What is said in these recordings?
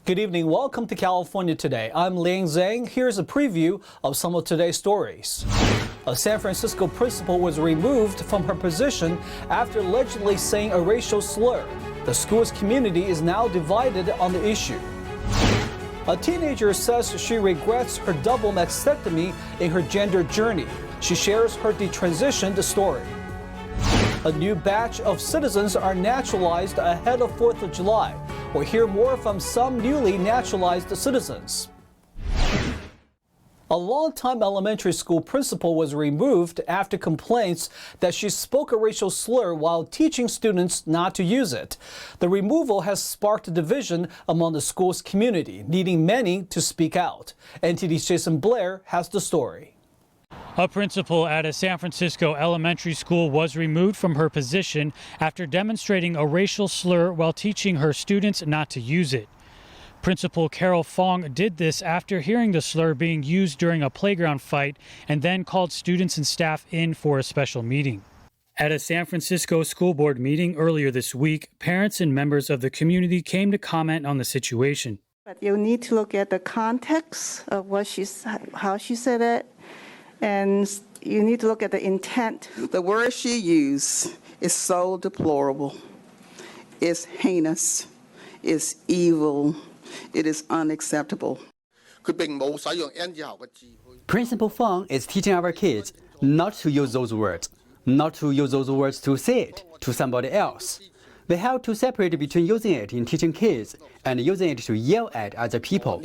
Good evening. Welcome to California Today. I'm Liang Zhang. Here's a preview of some of today's stories. A San Francisco principal was removed from her position after allegedly saying a racial slur. The school's community is now divided on the issue. A teenager says she regrets her double mastectomy in her gender journey. She shares her detransitioned story. A new batch of citizens are naturalized ahead of 4th of July. We'll hear more from some newly naturalized citizens. A longtime elementary school principal was removed after complaints that she spoke a racial slur while teaching students not to use it. The removal has sparked division among the school's community, needing many to speak out. NTD's Jason Blair has the story. A principal at a San Francisco elementary school was removed from her position after demonstrating a racial slur while teaching her students not to use it. Principal Carol Fong did this after hearing the slur being used during a playground fight and then called students and staff in for a special meeting. At a San Francisco school board meeting earlier this week, parents and members of the community came to comment on the situation. But you need to look at the context of how she said it. And you need to look at the intent. The word she used is so deplorable. It's heinous. It's evil. It is unacceptable. Principal Fang is teaching our kids not to use those words, not to use those words to say it to somebody else. We have to separate between using it in teaching kids and using it to yell at other people.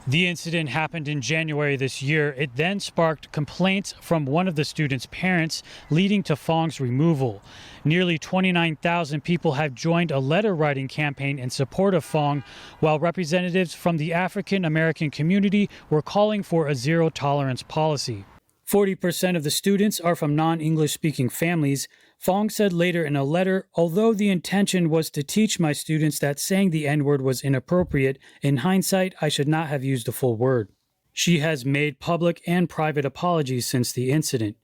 The incident happened in January this year. It then sparked complaints from one of the students' parents, leading to Fong's removal. Nearly 29,000 people have joined a letter-writing campaign in support of Fong, while representatives from the African American community were calling for a zero-tolerance policy. 40% of the students are from non-English speaking families. Fong said later in a letter, although the intention was to teach my students that saying the N-word was inappropriate, in hindsight, I should not have used the full word. She has made public and private apologies since the incident.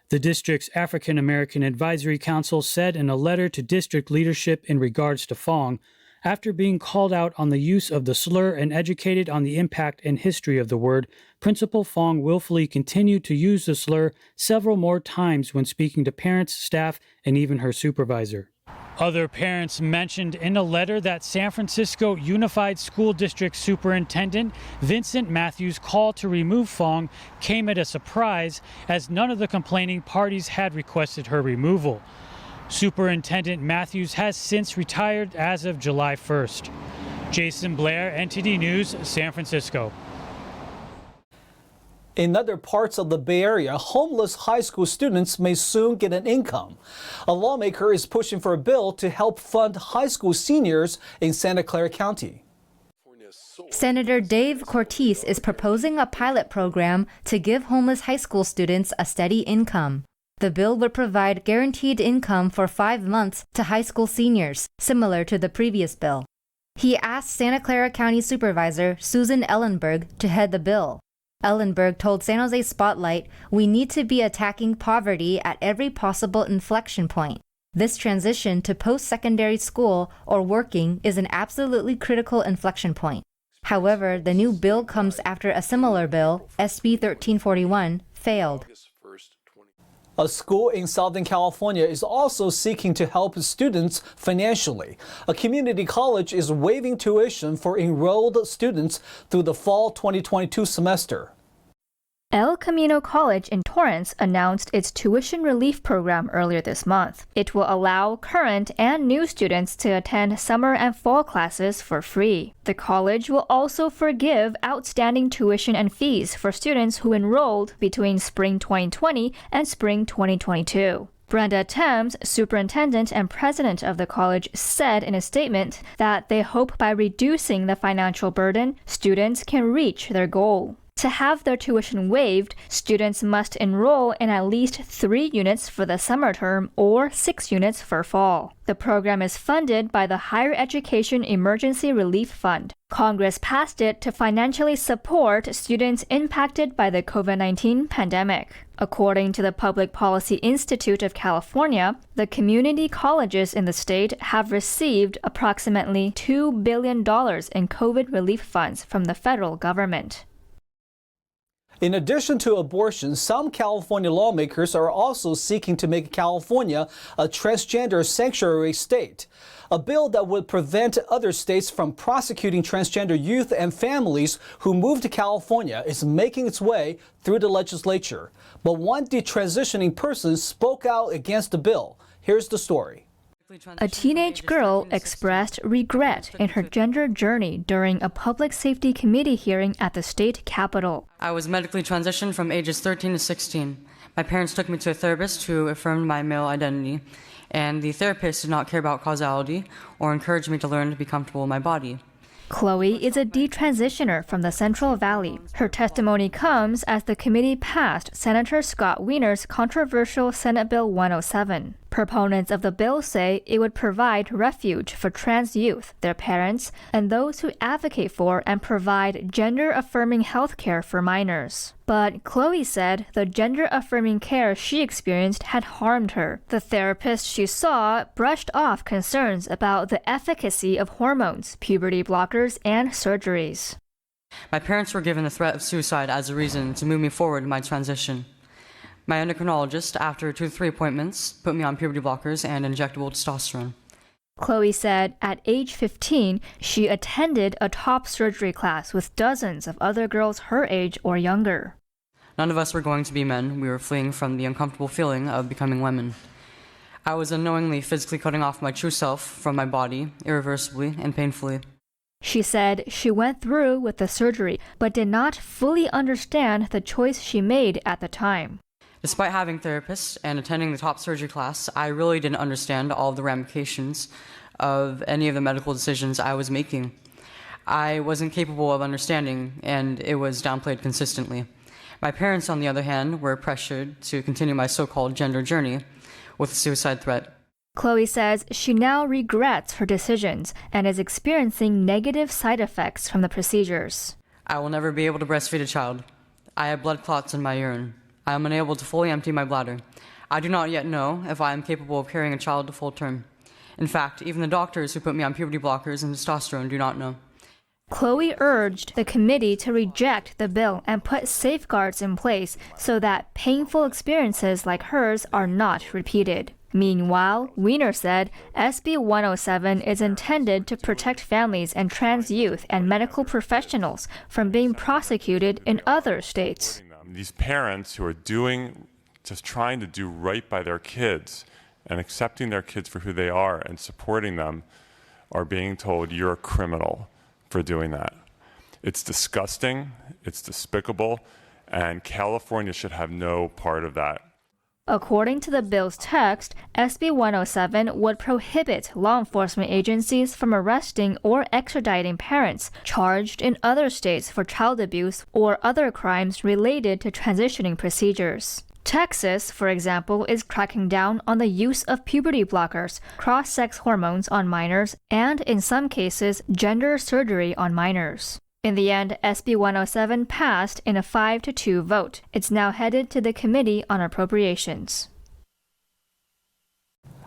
The district's African American Advisory Council said in a letter to district leadership in regards to Fong, after being called out on the use of the slur and educated on the impact and history of the word, Principal Fong willfully continued to use the slur several more times when speaking to parents, staff, and even her supervisor. Other parents mentioned in a letter that San Francisco Unified School District Superintendent Vincent Matthews' call to remove Fong came at a surprise, as none of the complaining parties had requested her removal. Superintendent Matthews has since retired as of July 1st. Jason Blair, NTD News, San Francisco. In other parts of the Bay Area, homeless high school students may soon get an income. A lawmaker is pushing for a bill to help fund high school seniors in Santa Clara County. Senator Dave Cortese is proposing a pilot program to give homeless high school students a steady income. The bill would provide guaranteed income for 5 months to high school seniors, similar to the previous bill. He asked Santa Clara County Supervisor Susan Ellenberg to head the bill. Ellenberg told San Jose Spotlight, "We need to be attacking poverty at every possible inflection point. This transition to post-secondary school or working is an absolutely critical inflection point." However, the new bill comes after a similar bill, SB 1341, failed. A school in Southern California is also seeking to help students financially. A community college is waiving tuition for enrolled students through the fall 2022 semester. El Camino College in Torrance announced its tuition relief program earlier this month. It will allow current and new students to attend summer and fall classes for free. The college will also forgive outstanding tuition and fees for students who enrolled between spring 2020 and spring 2022. Brenda Thames, superintendent and president of the college, said in a statement that they hope by reducing the financial burden, students can reach their goal. To have their tuition waived, students must enroll in at least 3 units for the summer term or 6 units for fall. The program is funded by the Higher Education Emergency Relief Fund. Congress passed it to financially support students impacted by the COVID-19 pandemic. According to the Public Policy Institute of California, the community colleges in the state have received approximately $2 billion in COVID relief funds from the federal government. In addition to abortion, some California lawmakers are also seeking to make California a transgender sanctuary state, a bill that would prevent other states from prosecuting transgender youth and families who move to California is making its way through the legislature. But one detransitioning person spoke out against the bill. Here's the story. A teenage girl expressed regret in her gender journey during a public safety committee hearing at the state capitol. I was medically transitioned from ages 13 to 16. My parents took me to a therapist who affirmed my male identity, and the therapist did not care about causality or encourage me to learn to be comfortable in my body. Chloe is a detransitioner from the Central Valley. Her testimony comes as the committee passed Senator Scott Wiener's controversial Senate Bill 107. Proponents of the bill say it would provide refuge for trans youth, their parents, and those who advocate for and provide gender-affirming health care for minors. But Chloe said the gender-affirming care she experienced had harmed her. The therapist she saw brushed off concerns about the efficacy of hormones, puberty blockers, and surgeries. My parents were given the threat of suicide as a reason to move me forward in my transition. My endocrinologist, after 2 to 3 appointments, put me on puberty blockers and injectable testosterone. Chloe said at age 15, she attended a top surgery class with dozens of other girls her age or younger. None of us were going to be men. We were fleeing from the uncomfortable feeling of becoming women. I was unknowingly physically cutting off my true self from my body, irreversibly and painfully. She said she went through with the surgery, but did not fully understand the choice she made at the time. Despite having therapists and attending the top surgery class, I really didn't understand all of the ramifications of any of the medical decisions I was making. I wasn't capable of understanding, and it was downplayed consistently. My parents, on the other hand, were pressured to continue my so-called gender journey with a suicide threat. Chloe says she now regrets her decisions and is experiencing negative side effects from the procedures. I will never be able to breastfeed a child. I have blood clots in my urine. I am unable to fully empty my bladder. I do not yet know if I am capable of carrying a child to full term. In fact, even the doctors who put me on puberty blockers and testosterone do not know. Chloe urged the committee to reject the bill and put safeguards in place so that painful experiences like hers are not repeated. Meanwhile, Wiener said SB 107 is intended to protect families and trans youth and medical professionals from being prosecuted in other states. These parents who are just trying to do right by their kids and accepting their kids for who they are and supporting them are being told you're a criminal for doing that. It's disgusting, it's despicable, and California should have no part of that. According to the bill's text, SB 107 would prohibit law enforcement agencies from arresting or extraditing parents charged in other states for child abuse or other crimes related to transitioning procedures. Texas, for example, is cracking down on the use of puberty blockers, cross-sex hormones on minors, and in some cases, gender surgery on minors. In the end, SB 107 passed in a 5-2 vote. It's now headed to the Committee on Appropriations.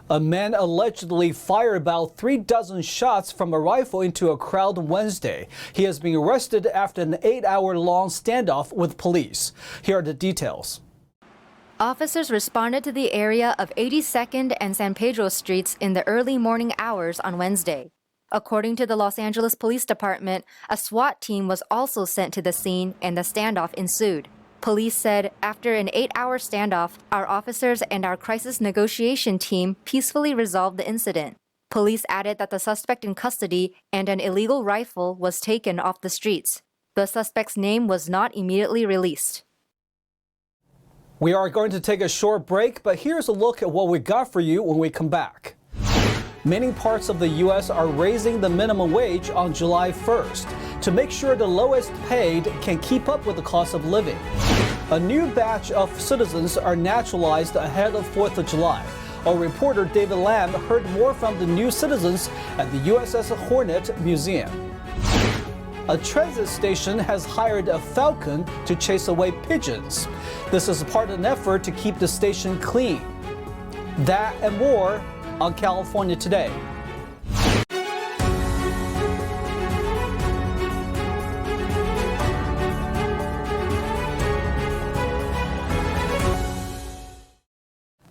A man allegedly fired about 36 shots from a rifle into a crowd Wednesday. He has been arrested after an 8-hour-long standoff with police. Here are the details. Officers responded to the area of 82nd and San Pedro Streets in the early morning hours on Wednesday. According to the Los Angeles Police Department, a SWAT team was also sent to the scene and the standoff ensued. Police said after an 8-hour standoff, our officers and our crisis negotiation team peacefully resolved the incident. Police added that the suspect in custody and an illegal rifle was taken off the streets. The suspect's name was not immediately released. We are going to take a short break, but here's a look at what we got for you when we come back. Many parts of the U.S. are raising the minimum wage on July 1st. to make sure the lowest paid can keep up with the cost of living. A new batch of citizens are naturalized ahead of 4th of July. Our reporter David Lamb heard more from the new citizens at the USS Hornet Museum. A transit station has hired a Falcon to chase away pigeons. This is part of an effort to keep the station clean. That and more on California Today.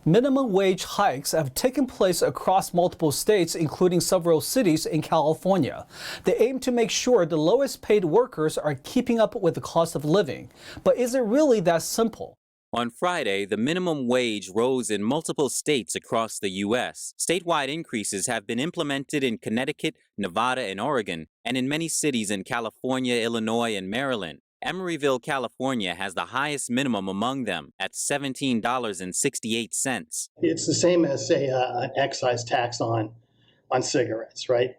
Minimum wage hikes have taken place across multiple states, including several cities in California. They aim to make sure the lowest paid workers are keeping up with the cost of living. But is it really that simple? On Friday, the minimum wage rose in multiple states across the U.S. Statewide increases have been implemented in Connecticut, Nevada, and Oregon, and in many cities in California, Illinois, and Maryland. Emeryville, California has the highest minimum among them at $17.68. It's the same as, say, an excise tax on cigarettes, right?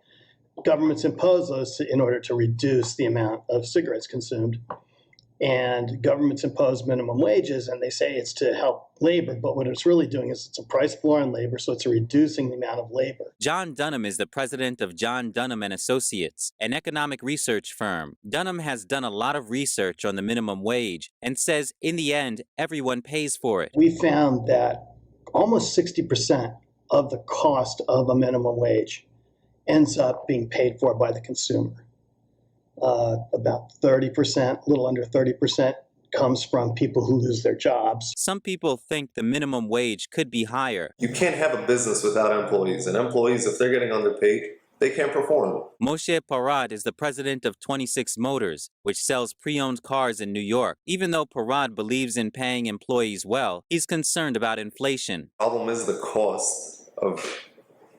Governments impose those in order to reduce the amount of cigarettes consumed. And governments impose minimum wages, and they say it's to help labor, but what it's really doing is it's a price floor on labor, so it's reducing the amount of labor. John Dunham is the president of John Dunham and Associates, an economic research firm. Dunham has done a lot of research on the minimum wage and says in the end, everyone pays for it. We found that almost 60% of the cost of a minimum wage ends up being paid for by the consumer. About 30%, a little under 30%, comes from people who lose their jobs. Some people think the minimum wage could be higher. You can't have a business without employees, and employees, if they're getting underpaid, they can't perform. Moshe Parad is the president of 26 Motors, which sells pre-owned cars in New York. Even though Parad believes in paying employees well, he's concerned about inflation. The problem is the cost of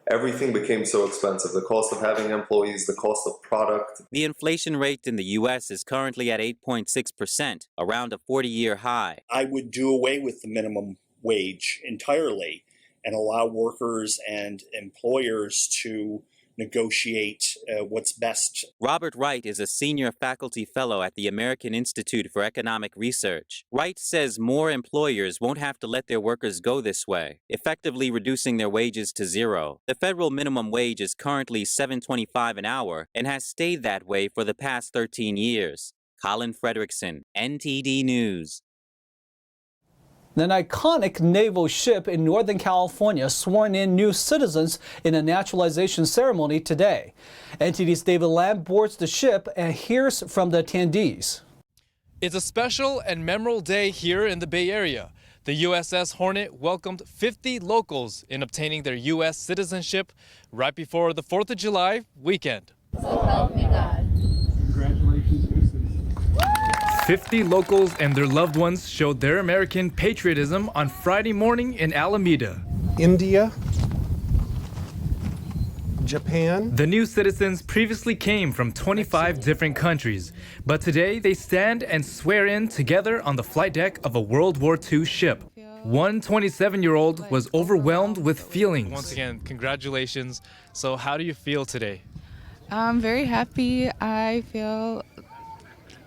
everything became so expensive. The cost of having employees, the cost of product. The inflation rate in the U.S. is currently at 8.6%, around a 40-year high. I would do away with the minimum wage entirely and allow workers and employers to negotiate what's best. Robert Wright is a senior faculty fellow at the American Institute for Economic Research. Wright says more employers won't have to let their workers go this way, effectively reducing their wages to zero. The federal minimum wage is currently $7.25 an hour and has stayed that way for the past 13 years. Colin Frederickson, NTD News. An iconic naval ship in Northern California sworn in new citizens in a naturalization ceremony today. NTD's David Lamb boards the ship and hears from the attendees. It's a special and memorable day here in the Bay Area. The USS Hornet welcomed 50 locals in obtaining their U.S. citizenship right before the 4th of July weekend. So help me God. Congratulations, 50 locals and their loved ones showed their American patriotism on Friday morning in Alameda. India, Japan. The new citizens previously came from 25 different countries, but today they stand and swear in together on the flight deck of a World War II ship. One 27-year-old was overwhelmed with feelings. Once again, congratulations. So how do you feel today? I'm very happy. I feel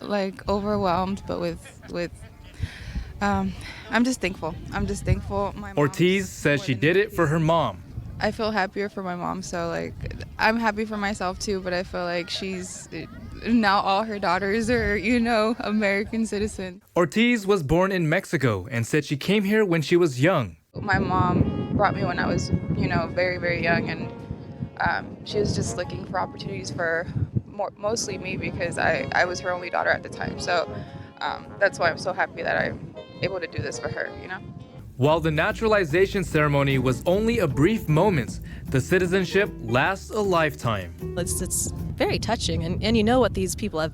like overwhelmed, but I'm just thankful. Ortiz says she did it for her mom. I feel happier for my mom, so like I'm happy for myself too, but I feel like she's now all her daughters are, American citizens. Ortiz was born in Mexico and said she came here when she was young. My mom brought me when I was, very, very young, and she was just looking for opportunities for mostly me because I was her only daughter at the time. So that's why I'm so happy that I'm able to do this for her, While the naturalization ceremony was only a brief moment, the citizenship lasts a lifetime. It's very touching, and you know what these people have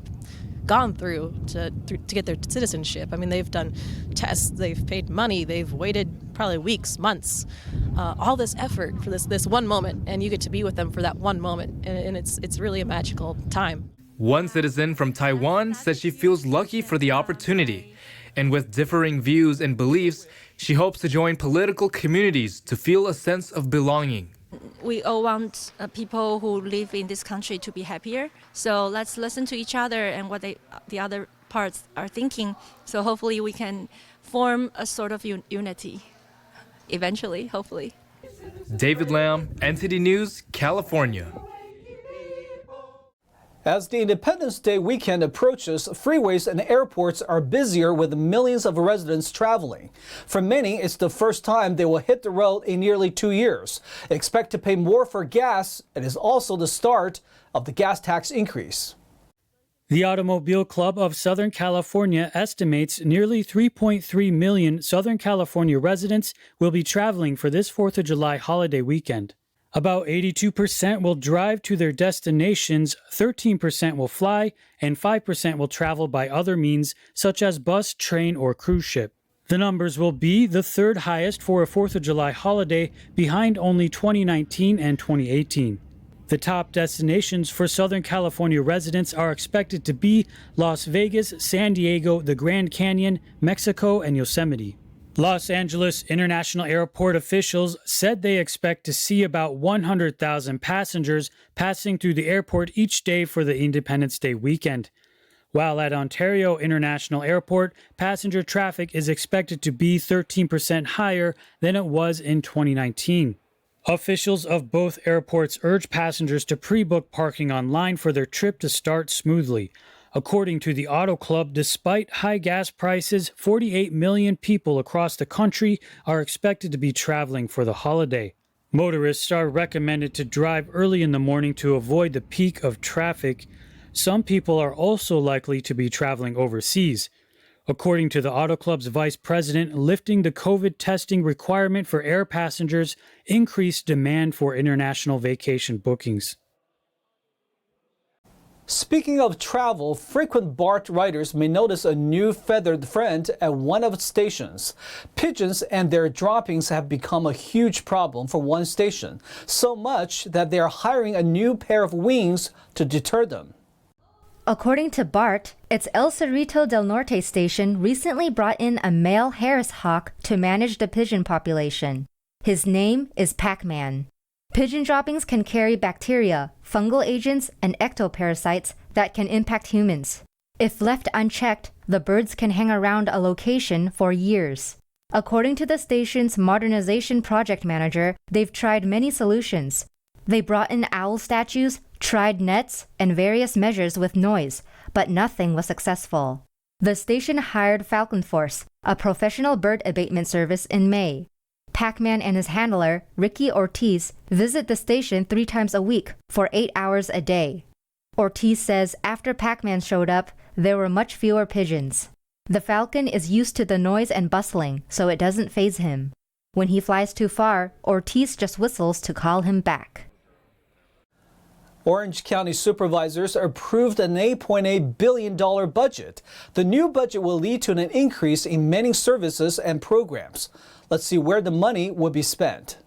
gone through to get their citizenship. I mean, they've done tests, they've paid money, they've waited probably weeks, months, all this effort for this one moment, and you get to be with them for that one moment, and it's really a magical time. One citizen from Taiwan says she feels lucky for the opportunity, and with differing views and beliefs, she hopes to join political communities to feel a sense of belonging. we all want people who live in this country to be happier. So let's listen to each other and what the other parts are thinking. So hopefully we can form a sort of unity eventually, hopefully. David Lamb, NTD News, California. As the Independence Day weekend approaches, freeways and airports are busier with millions of residents traveling. For many, it's the first time they will hit the road in nearly 2 years. Expect to pay more for gas. It is also the start of the gas tax increase. The Automobile Club of Southern California estimates nearly 3.3 million Southern California residents will be traveling for this 4th of July holiday weekend. About 82% will drive to their destinations, 13% will fly, and 5% will travel by other means, such as bus, train, or cruise ship. The numbers will be the third highest for a 4th of July holiday, behind only 2019 and 2018. The top destinations for Southern California residents are expected to be Las Vegas, San Diego, the Grand Canyon, Mexico, and Yosemite. Los Angeles International Airport officials said they expect to see about 100,000 passengers passing through the airport each day for the Independence Day weekend. While at Ontario International Airport, passenger traffic is expected to be 13% higher than it was in 2019. Officials of both airports urge passengers to pre-book parking online for their trip to start smoothly. According to the Auto Club, despite high gas prices, 48 million people across the country are expected to be traveling for the holiday. Motorists are recommended to drive early in the morning to avoid the peak of traffic. Some people are also likely to be traveling overseas. According to the Auto Club's vice president, lifting the COVID testing requirement for air passengers increased demand for international vacation bookings. Speaking of travel, frequent BART riders may notice a new feathered friend at one of its stations. Pigeons and their droppings have become a huge problem for one station, so much that they are hiring a new pair of wings to deter them. According to BART, its El Cerrito del Norte station recently brought in a male Harris hawk to manage the pigeon population. His name is Pac-Man. Pigeon droppings can carry bacteria, fungal agents, and ectoparasites that can impact humans. If left unchecked, the birds can hang around a location for years. According to the station's modernization project manager, they've tried many solutions. They brought in owl statues, tried nets, and various measures with noise, but nothing was successful. The station hired Falcon Force, a professional bird abatement service, in May. Pac-Man and his handler, Ricky Ortiz, visit the station 3 times a week for 8 hours a day. Ortiz says after Pac-Man showed up, there were much fewer pigeons. The Falcon is used to the noise and bustling, so it doesn't faze him. When he flies too far, Ortiz just whistles to call him back. Orange County supervisors approved an $8.8 billion budget. The new budget will lead to an increase in many services and programs. Let's see where the money will be spent.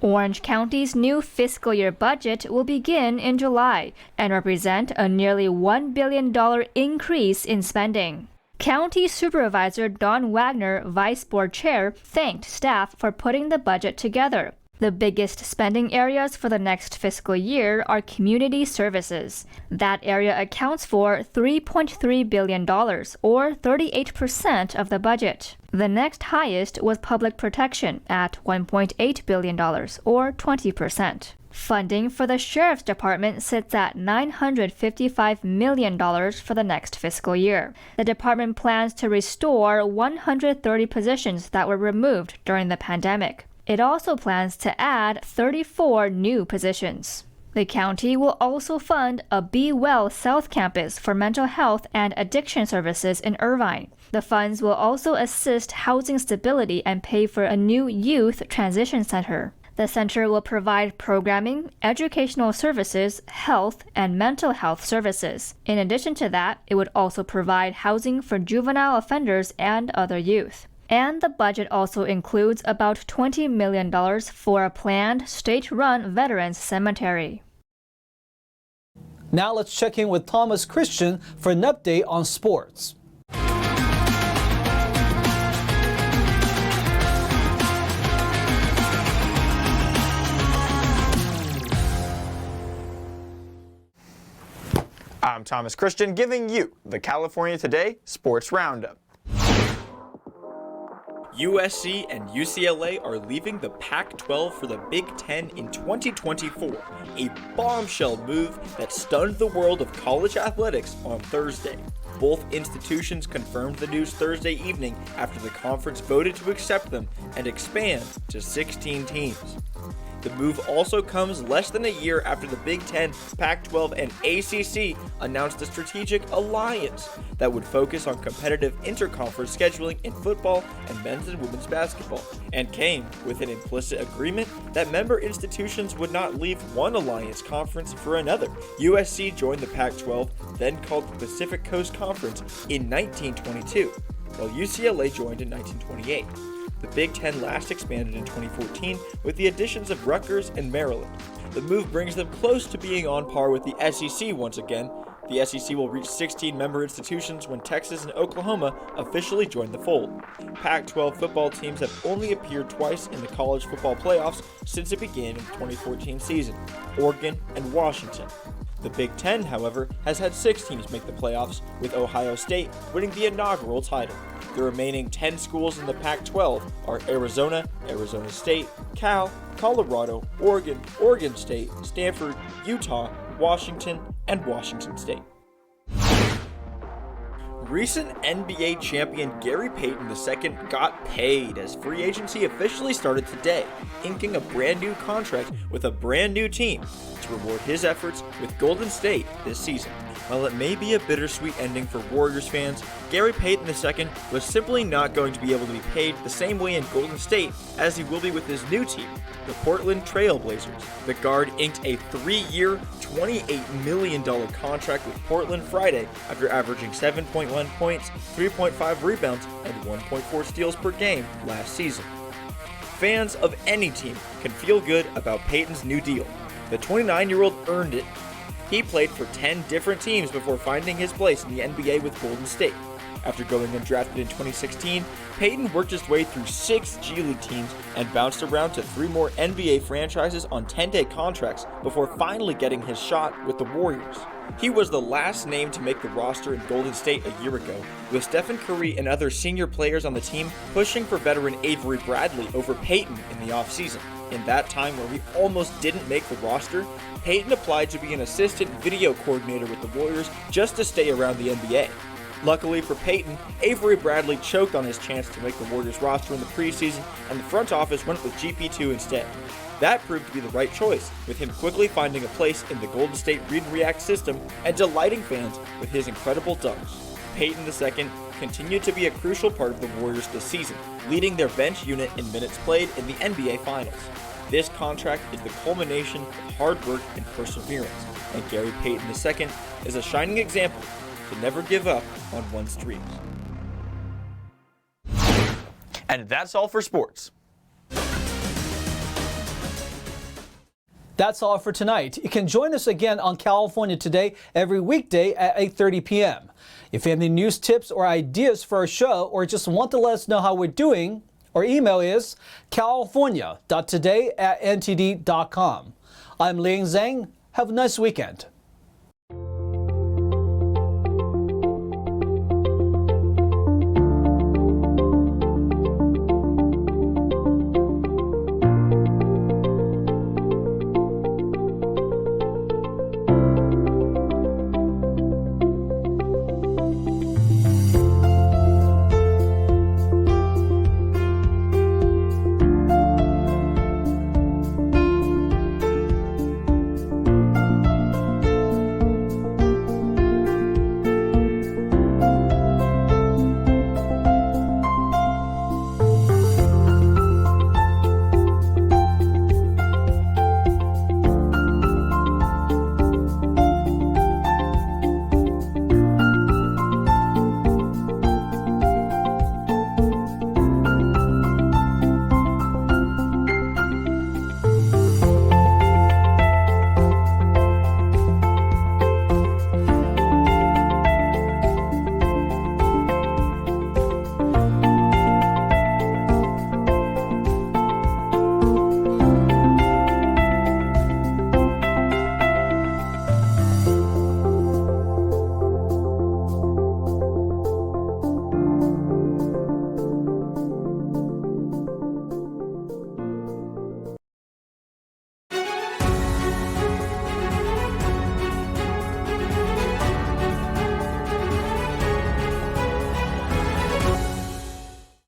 Orange County's new fiscal year budget will begin in July and represent a nearly $1 billion increase in spending. County Supervisor Don Wagner, Vice Board Chair, thanked staff for putting the budget together. The biggest spending areas for the next fiscal year are community services. That area accounts for $3.3 billion, or 38% of the budget. The next highest was public protection at $1.8 billion, or 20%. Funding for the Sheriff's Department sits at $955 million for the next fiscal year. The department plans to restore 130 positions that were removed during the pandemic. It also plans to add 34 new positions. The county will also fund a Be Well South Campus for mental health and addiction services in Irvine. The funds will also assist housing stability and pay for a new youth transition center. The center will provide programming, educational services, health, and mental health services. In addition to that, it would also provide housing for juvenile offenders and other youth. And the budget also includes about $20 million for a planned state-run veterans cemetery. Now let's check in with Thomas Christian for an update on sports. Thomas Christian giving you the California Today Sports Roundup. USC and UCLA are leaving the Pac-12 for the Big Ten in 2024, a bombshell move that stunned the world of college athletics on Thursday. Both institutions confirmed the news Thursday evening after the conference voted to accept them and expand to 16 teams. The move also comes less than a year after the Big Ten, Pac-12, and ACC announced a strategic alliance that would focus on competitive interconference scheduling in football and men's and women's basketball, and came with an implicit agreement that member institutions would not leave one alliance conference for another. USC joined the Pac-12, then called the Pacific Coast Conference, in 1922, while UCLA joined in 1928. The Big Ten last expanded in 2014 with the additions of Rutgers and Maryland. The move brings them close to being on par with the SEC once again. The SEC will reach 16 member institutions when Texas and Oklahoma officially join the fold. Pac-12 football teams have only appeared twice in the college football playoffs since it began in the 2014 season: Oregon and Washington. The Big Ten, however, has had 6 teams make the playoffs, with Ohio State winning the inaugural title. The remaining 10 schools in the Pac-12 are Arizona, Arizona State, Cal, Colorado, Oregon, Oregon State, Stanford, Utah, Washington, and Washington State. Recent NBA champion Gary Payton II got paid as free agency officially started today, inking a brand new contract with a brand new team to reward his efforts with Golden State this season. While it may be a bittersweet ending for Warriors fans, Gary Payton II was simply not going to be able to be paid the same way in Golden State as he will be with his new team, the Portland Trail Blazers. The guard inked a 3-year, $28 million contract with Portland Friday after averaging 7.1 points, 3.5 rebounds, and 1.4 steals per game last season. Fans of any team can feel good about Payton's new deal. The 29-year-old earned it. He played for 10 different teams before finding his place in the NBA with Golden State. After going undrafted in 2016, Payton worked his way through 6 G League teams and bounced around to 3 more NBA franchises on 10-day contracts before finally getting his shot with the Warriors. He was the last name to make the roster in Golden State a year ago, with Stephen Curry and other senior players on the team pushing for veteran Avery Bradley over Payton in the offseason. In that time where he almost didn't make the roster, Payton applied to be an assistant video coordinator with the Warriors just to stay around the NBA. Luckily for Payton, Avery Bradley choked on his chance to make the Warriors roster in the preseason, and the front office went with GP2 instead. That proved to be the right choice, with him quickly finding a place in the Golden State Read and React system and delighting fans with his incredible dunks. Payton II continued to be a crucial part of the Warriors this season, leading their bench unit in minutes played in the NBA Finals. This contract is the culmination of hard work and perseverance, and Gary Payton II is a shining example to never give up on one's dreams. And that's all for sports. That's all for tonight. You can join us again on California Today every weekday at 8:30 p.m. If you have any news tips or ideas for our show, or just want to let us know how we're doing, our email is california.today@ntd.com. I'm Liang Zhang. Have a nice weekend.